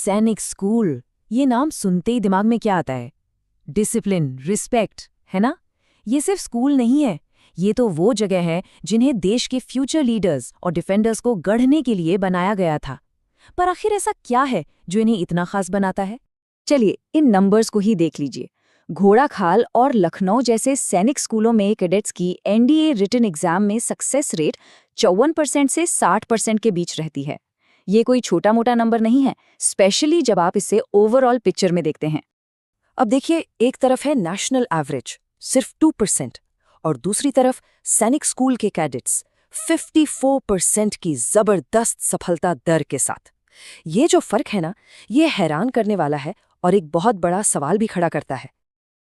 सैनिक स्कूल, ये नाम सुनते ही दिमाग में क्या आता है? डिसिप्लिन, रिस्पेक्ट, है ना? ये सिर्फ स्कूल नहीं है, ये तो वो जगह है जिन्हें देश के फ्यूचर लीडर्स और डिफेंडर्स को गढ़ने के लिए बनाया गया था। पर आखिर ऐसा क्या है जो इन्हें इतना खास बनाता है? चलिए इन नंबर्स को ही देख लीजिए। घोड़ाखाल और लखनऊ जैसे सैनिक स्कूलों में कैडेट्स की एनडीए रिटन एग्जाम में सक्सेस रेट 54% से 60% के बीच रहती है। ये कोई छोटा मोटा नंबर नहीं है, स्पेशली जब आप इसे ओवरऑल पिक्चर में देखते हैं। अब देखिए, एक तरफ है नेशनल एवरेज सिर्फ 2% और दूसरी तरफ सैनिक स्कूल के कैडेट्स 54% की जबरदस्त सफलता दर के साथ। ये जो फर्क है ना, ये हैरान करने वाला है और एक बहुत बड़ा सवाल भी खड़ा करता है।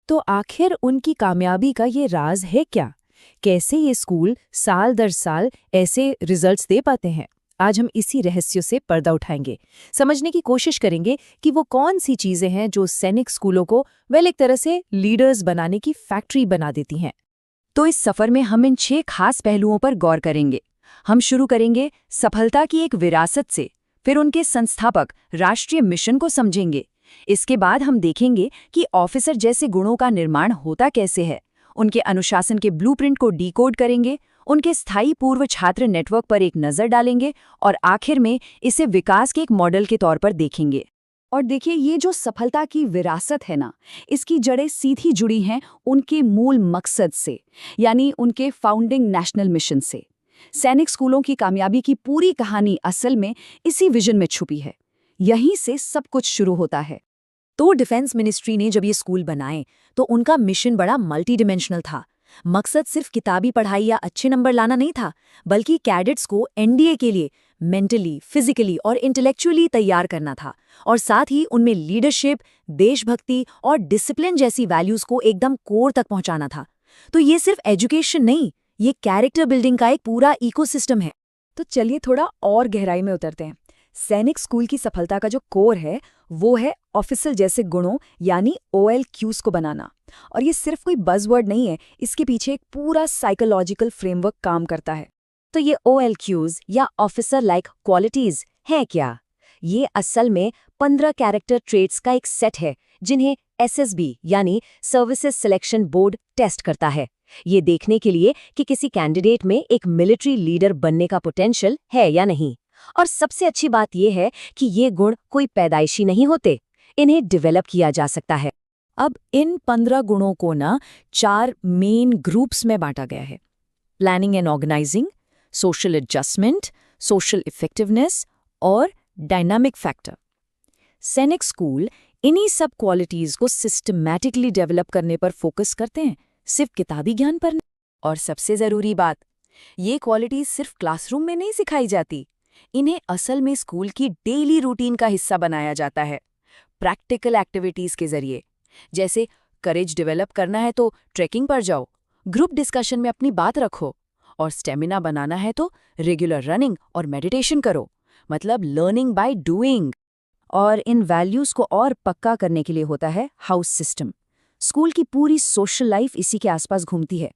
तो आखिर उनकी कामयाबी का ये राज है क्या? कैसे ये स्कूल साल दर साल ऐसे रिजल्ट्स दे पाते हैं? आज हम इसी रहस्य से पर्दा उठाएंगे, समझने की कोशिश करेंगे कि वो कौन सी चीजें हैं जो सैनिक स्कूलों को एक तरह से लीडर्स बनाने की फैक्ट्री बना देती हैं। तो इस सफर में हम इन 6 खास पहलुओं पर गौर करेंगे। हम शुरू करेंगे सफलता की एक विरासत से, फिर उनके संस्थापक राष्ट्रीय मिशन को समझेंगे। इसके बाद हम देखेंगे कि ऑफिसर जैसे गुणों का निर्माण होता कैसे है, उनके अनुशासन के ब्लूप्रिंट को डिकोड करेंगे, उनके स्थायी पूर्व छात्र नेटवर्क पर एक नज़र डालेंगे और आखिर में इसे विकास के एक मॉडल के तौर पर देखेंगे। और देखिए, ये जो सफलता की विरासत है ना, इसकी जड़ें सीधी जुड़ी हैं उनके मूल मकसद से, यानी उनके फाउंडिंग नेशनल मिशन से। सैनिक स्कूलों की कामयाबी की पूरी कहानी असल में इसी विजन में छुपी है। यहीं से सब कुछ शुरू होता है। तो डिफेंस मिनिस्ट्री ने जब ये स्कूल बनाए तो उनका मिशन बड़ा मल्टी डिमेंशनल था। मकसद सिर्फ किताबी पढ़ाई या अच्छे नंबर लाना नहीं था, बल्कि कैडेट्स को एनडीए के लिए मेंटली, फिजिकली और इंटेलेक्चुअली तैयार करना था, और साथ ही उनमें लीडरशिप, देशभक्ति और डिसिप्लिन जैसी वैल्यूज को एकदम कोर तक पहुंचाना था। तो ये सिर्फ एजुकेशन नहीं, ये कैरेक्टर बिल्डिंग का एक पूरा इकोसिस्टम है। तो चलिए थोड़ा और गहराई में उतरते हैं। सैनिक स्कूल की सफलता का जो कोर है वो है ऑफिसर जैसे गुणों यानी OLQs को बनाना। और ये सिर्फ कोई बज़वर्ड नहीं है, इसके पीछे एक पूरा साइकोलॉजिकल फ्रेमवर्क काम करता है। तो ये OLQs या ऑफिसर लाइक क्वालिटीज है क्या? ये असल में 15 कैरेक्टर ट्रेट्स का एक सेट है जिन्हें SSB यानी सर्विसेज सिलेक्शन बोर्ड टेस्ट करता है, ये देखने के लिए कि किसी कैंडिडेट में एक मिलिट्री लीडर बनने का पोटेंशियल है या नहीं। और सबसे अच्छी बात यह है कि ये गुण कोई पैदाइशी नहीं होते, इन्हें डेवलप किया जा सकता है। अब इन 15 गुणों को ना 4 मेन ग्रुप्स में बांटा गया है: planning and organising, social adjustment, social effectiveness और डायनामिक फैक्टर। सैनिक स्कूल इन्हीं सब क्वालिटीज को सिस्टमैटिकली डेवलप करने पर फोकस करते हैं, सिर्फ किताबी ज्ञान पर नहीं। और सबसे जरूरी बात, ये क्वालिटीज सिर्फ क्लासरूम में नहीं सिखाई जाती, इन्हें असल में स्कूल की डेली रूटीन का हिस्सा बनाया जाता है, प्रैक्टिकल एक्टिविटीज के जरिए। जैसे करेज डेवलप करना है तो ट्रैकिंग पर जाओ, ग्रुप डिस्कशन में अपनी बात रखो, और स्टेमिना बनाना है तो रेगुलर रनिंग और मेडिटेशन करो, मतलब लर्निंग बाय डूइंग। और इन वैल्यूज को और पक्का करने के लिए होता है हाउस सिस्टम। स्कूल की पूरी सोशल लाइफ इसी के आसपास घूमती है।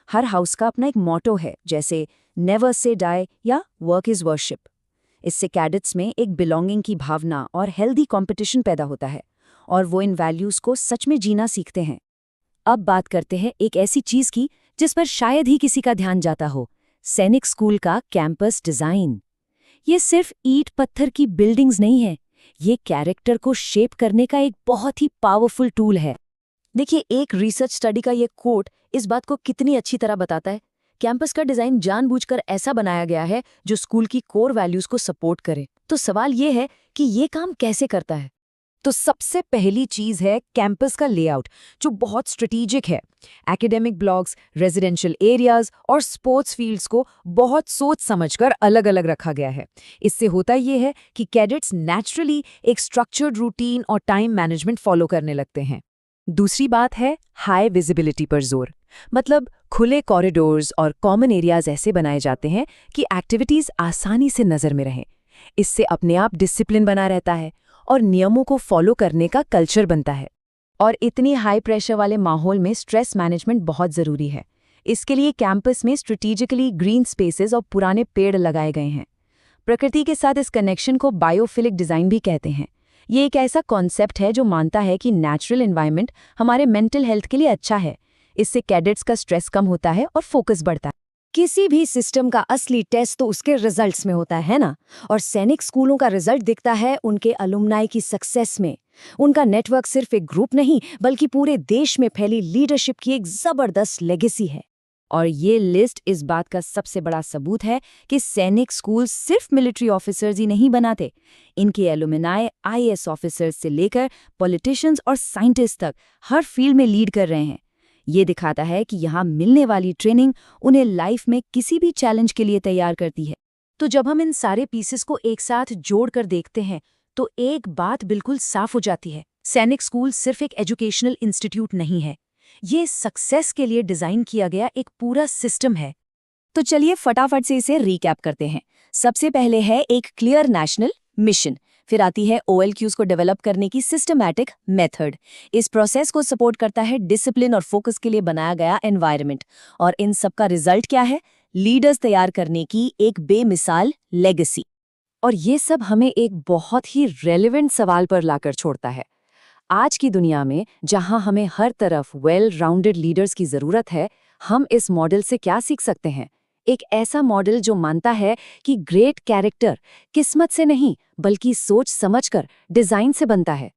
हर हाउस का अपना एक मोटो है, जैसे नेवर से डाई या वर्क इज वर्शिप। इससे कैडेट्स में एक बिलोंगिंग की भावना और हेल्दी कंपटीशन पैदा होता है, और वो इन वैल्यूज को सच में जीना सीखते हैं। अब बात करते हैं एक ऐसी चीज की जिस पर शायद ही किसी का ध्यान जाता हो: सैनिक स्कूल का कैंपस डिजाइन। ये सिर्फ ईंट पत्थर की बिल्डिंग्स नहीं है, ये कैरेक्टर को शेप करने का एक बहुत ही पावरफुल टूल है। देखिए, एक रिसर्च स्टडी का ये कोट इस बात को कितनी अच्छी तरह बताता है। कैंपस का डिजाइन जानबूझकर ऐसा बनाया गया है जो स्कूल की कोर वैल्यूज को सपोर्ट करे। तो सवाल ये है कि ये काम कैसे करता है? तो सबसे पहली चीज है कैंपस का लेआउट, जो बहुत स्ट्रेटेजिक है। एकेडमिक ब्लॉक्स, रेजिडेंशियल एरियाज और स्पोर्ट्स फील्ड्स को बहुत सोच समझकर अलग अलग रखा गया है। इससे होता ये है कि कैडेट्स नेचुरली एक स्ट्रक्चर्ड रूटीन और टाइम मैनेजमेंट फॉलो करने लगते हैं। दूसरी बात है हाई विजिबिलिटी पर जोर, मतलब खुले कॉरिडोर्स और कॉमन एरियाज ऐसे बनाए जाते हैं कि एक्टिविटीज आसानी से नजर में रहें। इससे अपने आप डिसिप्लिन बना रहता है और नियमों को फॉलो करने का कल्चर बनता है। और इतनी हाई प्रेशर वाले माहौल में स्ट्रेस मैनेजमेंट बहुत ज़रूरी है। इसके लिए कैंपस में स्ट्रेटेजिकली ग्रीन स्पेसेस और पुराने पेड़ लगाए गए हैं। प्रकृति के साथ इस कनेक्शन को बायोफिलिक डिज़ाइन भी कहते हैं। ये एक ऐसा कॉन्सेप्ट है जो मानता है कि नेचुरल एनवायरनमेंट हमारे मेंटल हेल्थ के लिए अच्छा है। इससे कैडेट्स का स्ट्रेस कम होता है और फोकस बढ़ता है। किसी भी सिस्टम का असली टेस्ट तो उसके रिजल्ट्स में होता है ना, और सैनिक स्कूलों का रिजल्ट दिखता है उनके अलुमनाई की सक्सेस में। उनका नेटवर्क सिर्फ एक ग्रुप नहीं बल्कि पूरे देश में फैली लीडरशिप की एक जबरदस्त लेगेसी है। और ये लिस्ट इस बात का सबसे बड़ा सबूत है कि सैनिक स्कूल सिर्फ मिलिट्री ऑफिसर्स ही नहीं बनाते। इनके एलुमनाई आईएएस ऑफिसर्स से लेकर पॉलिटिशियंस और साइंटिस्ट तक हर फील्ड में लीड कर रहे हैं। ये दिखाता है कि यहाँ मिलने वाली ट्रेनिंग उन्हें लाइफ में किसी भी चैलेंज के लिए तैयार करती है। तो जब हम इन सारे पीसेस को एक साथ जोड़कर देखते हैं तो एक बात बिल्कुल साफ हो जाती है, सैनिक स्कूल सिर्फ एक एजुकेशनल इंस्टीट्यूट नहीं है, ये सक्सेस के लिए डिजाइन किया गया एक पूरा सिस्टम है। तो चलिए फटाफट से इसे रीकैप करते हैं। सबसे पहले है एक क्लियर नेशनल मिशन, फिर आती है OLQs को डेवलप करने की सिस्टमैटिक मेथड। इस प्रोसेस को सपोर्ट करता है डिसिप्लिन और फोकस के लिए बनाया गया एनवायरनमेंट, और इन सब का रिजल्ट क्या है? लीडर्स तैयार करने की एक बेमिसाल लेगेसी। और ये सब हमें एक बहुत ही रेलेवेंट सवाल पर लाकर छोड़ता है। आज की दुनिया में जहां हमें हर तरफ वेल राउंडेड लीडर्स की जरूरत है, हम इस मॉडल से क्या सीख सकते हैं? एक ऐसा मॉडल जो मानता है कि ग्रेट कैरेक्टर किस्मत से नहीं बल्कि सोच समझकर डिजाइन से बनता है।